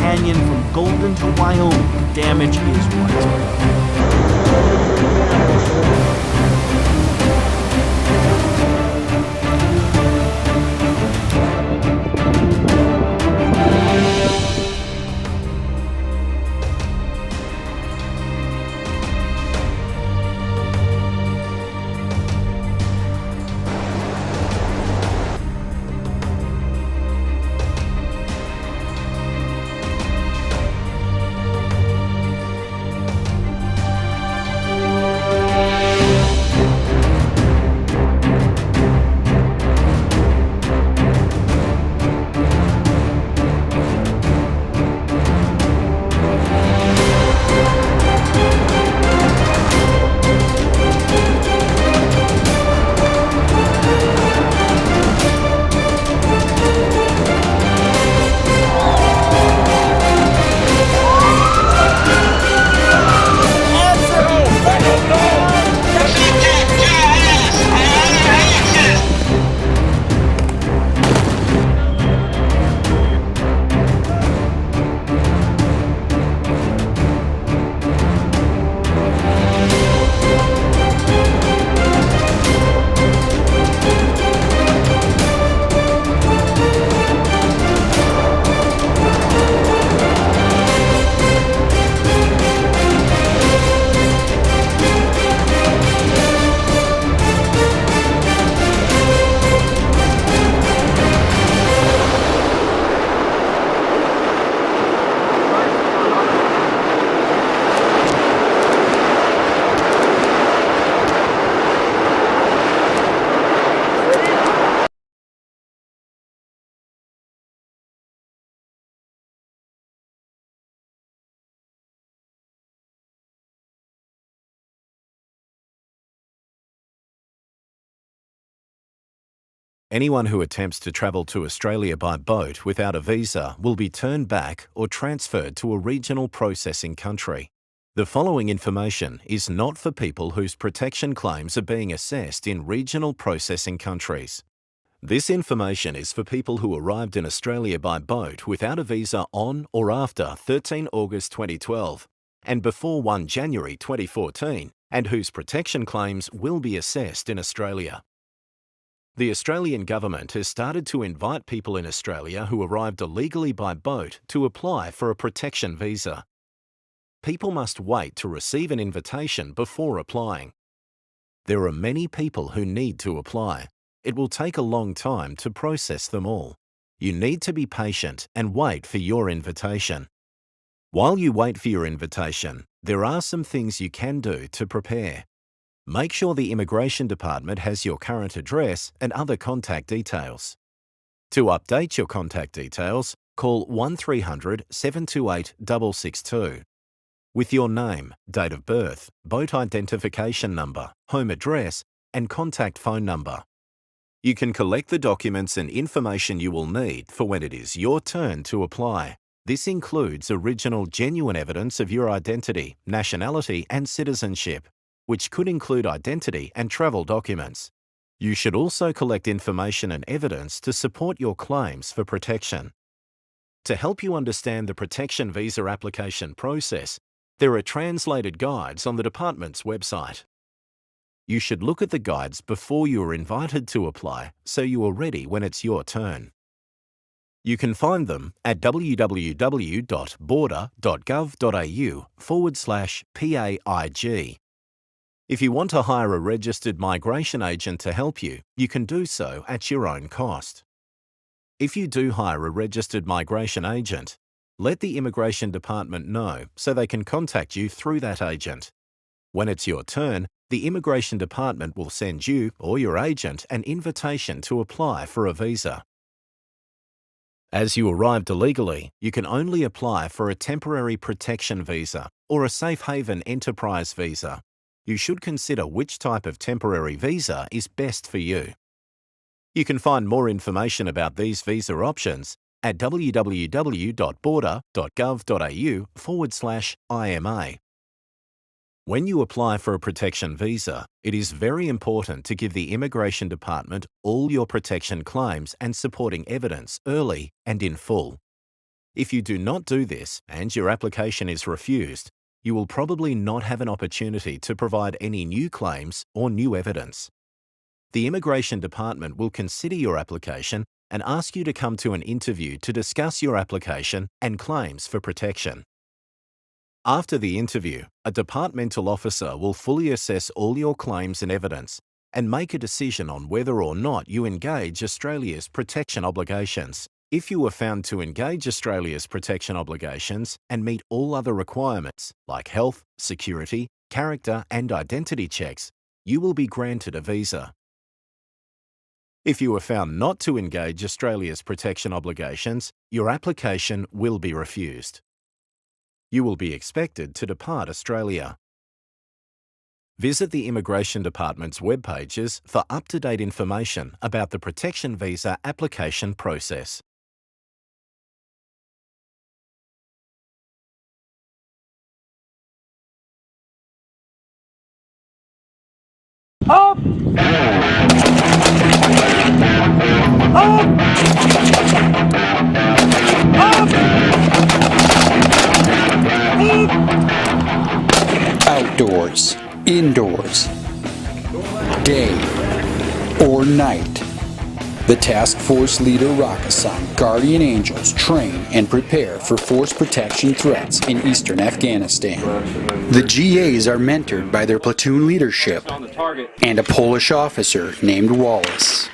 Canyon from Golden to Wyoming, damage is widespread. Anyone who attempts to travel to Australia by boat without a visa will be turned back or transferred to a regional processing country. The following information is not for people whose protection claims are being assessed in regional processing countries. This information is for people who arrived in Australia by boat without a visa on or after 13 August 2012 and before 1 January 2014 and whose protection claims will be assessed in Australia. The Australian government has started to invite people in Australia who arrived illegally by boat to apply for a protection visa. People must wait to receive an invitation before applying. There are many people who need to apply. It will take a long time to process them all. You need to be patient and wait for your invitation. While you wait for your invitation, there are some things you can do to prepare. Make sure the Immigration Department has your current address and other contact details. To update your contact details, call 1300 728 662. With your name, date of birth, boat identification number, home address, and contact phone number. You can collect the documents and information you will need for when it is your turn to apply. This includes original genuine evidence of your identity, nationality, and citizenship, which could include identity and travel documents. You should also collect information and evidence to support your claims for protection. To help you understand the protection visa application process, there are translated guides on the department's website. You should look at the guides before you are invited to apply so you are ready when it's your turn. You can find them at www.border.gov.au/PAIG. If you want to hire a registered migration agent to help you, you can do so at your own cost. If you do hire a registered migration agent, let the Immigration Department know so they can contact you through that agent. When it's your turn, the Immigration Department will send you or your agent an invitation to apply for a visa. As you arrived illegally, you can only apply for a temporary protection visa or a safe haven enterprise visa. You should consider which type of temporary visa is best for you. You can find more information about these visa options at www.border.gov.au/IMA. When you apply for a protection visa, it is very important to give the Immigration Department all your protection claims and supporting evidence early and in full. If you do not do this and your application is refused, you will probably not have an opportunity to provide any new claims or new evidence. The Immigration Department will consider your application and ask you to come to an interview to discuss your application and claims for protection. After the interview, a departmental officer will fully assess all your claims and evidence and make a decision on whether or not you engage Australia's protection obligations. If you are found to engage Australia's protection obligations and meet all other requirements like health, security, character and identity checks, you will be granted a visa. If you are found not to engage Australia's protection obligations, your application will be refused. You will be expected to depart Australia. Visit the Immigration Department's web pages for up-to-date information about the protection visa application process. Up! Up! Up! Outdoors, indoors, day or night. The Task Force leader Rakkasan Guardian Angels train and prepare for force protection threats in eastern Afghanistan. The GAs are mentored by their platoon leadership and a Polish officer named Wallace.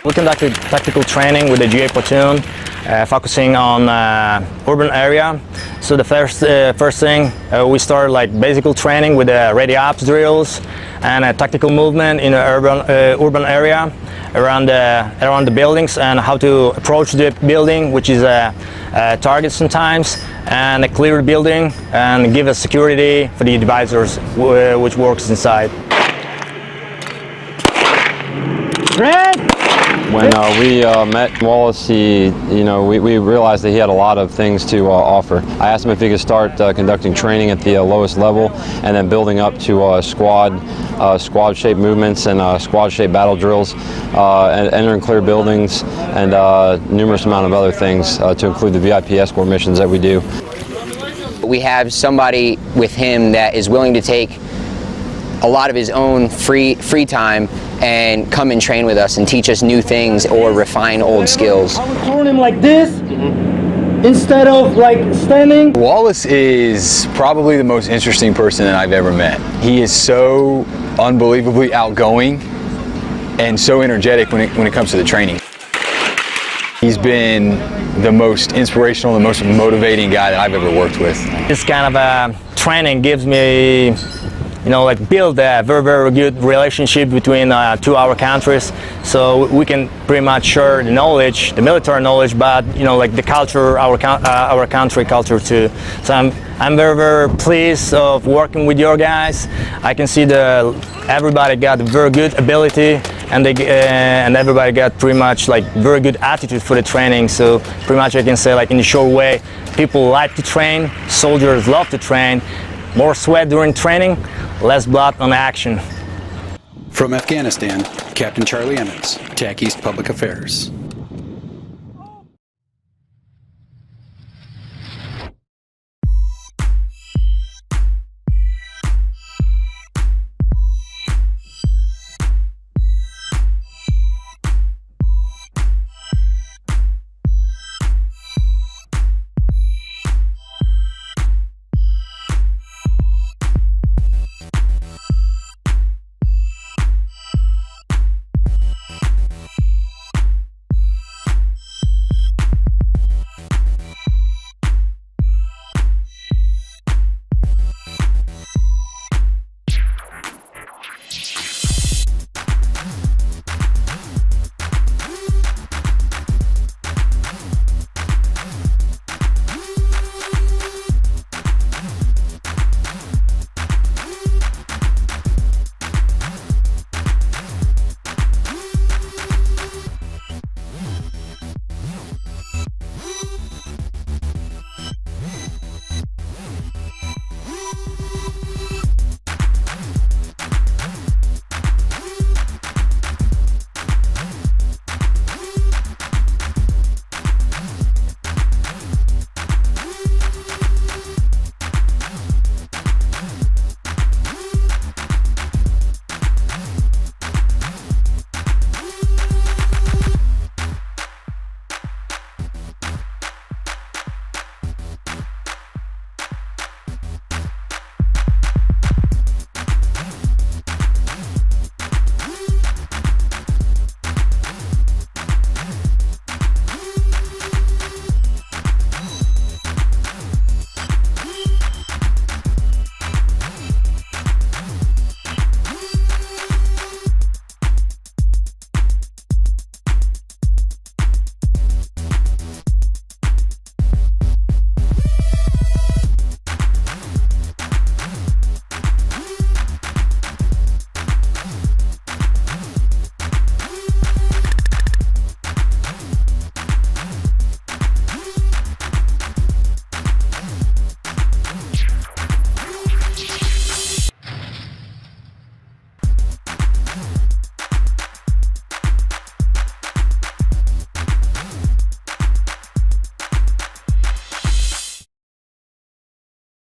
We conducted tactical training with the GA platoon, focusing on urban area. So the first thing, we started like basic training with ready ops drills and tactical movement in the urban area around the buildings and how to approach the building, which is a target sometimes, and clear the building and give us security for the advisors which works inside. Red! When we met Wallace, we realized that he had a lot of things to offer. I asked him if he could start conducting training at the lowest level and then building up to squad-shaped movements and squad-shaped battle drills, and entering clear buildings and numerous amount of other things to include the VIP escort missions that we do. We have somebody with him that is willing to take a lot of his own free time and come and train with us and teach us new things or refine old skills. I would turn him like this instead of like standing. Wallace is probably the most interesting person that I've ever met. He is so unbelievably outgoing and so energetic when it comes to the training. He's been the most inspirational, the most motivating guy that I've ever worked with. This kind of training gives me build a very good relationship between our countries, so we can pretty much share the knowledge, the military knowledge, but the culture, our country culture too. So I'm very pleased of working with your guys. I can see everybody got very good ability, and everybody got pretty much very good attitude for the training. So pretty much I can say in a short way, people like to train, soldiers love to train. More sweat during training, less blood on action. From Afghanistan, Captain Charlie Emmons, TAC East Public Affairs.